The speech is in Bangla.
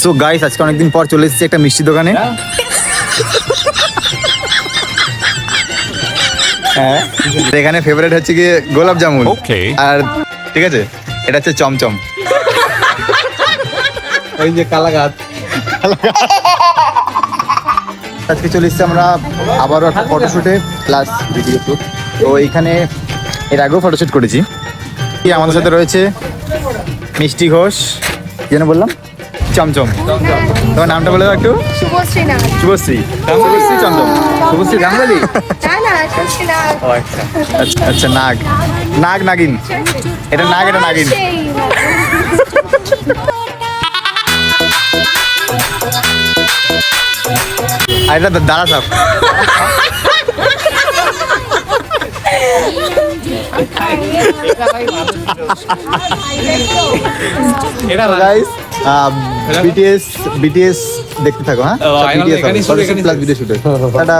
সো গাইস, আজকে অনেকদিন পর চলে এসেছি একটা মিষ্টি দোকানে। হ্যাঁ, এখানে ফেভারিট হচ্ছে কি গোলাপ জামুন। আর ঠিক আছে, এটা হচ্ছে চমচম। ওই যে কালাগাত। আজকে চলে এসেছি আমরা আবারও একটা ফটোশুটে প্লাস ভিডিও শুট। তো এইখানে এর আগেও ফটোশুট করেছি। আমাদের সাথে রয়েছে মিষ্টি ঘোষ, যেন বললাম চমচম। তোমার নামটা বলে দাও একটু। শুভশ্রী নাগ। শুভশ্রী, শুভশ্রী চমচম, শুভশ্রী গাঙ্গুলি। না না, শুভশ্রী নাগ। আচ্ছা আচ্ছা, নাগ নাগ নাগিন, এটা নাগ, এটা নাগিন। সেই আর এটা দাঁড়া সাপ। গাইস, বিটিএস দেখতে থাকো। হ্যাঁ, প্লাস ভিডিও শুটে। টাটা।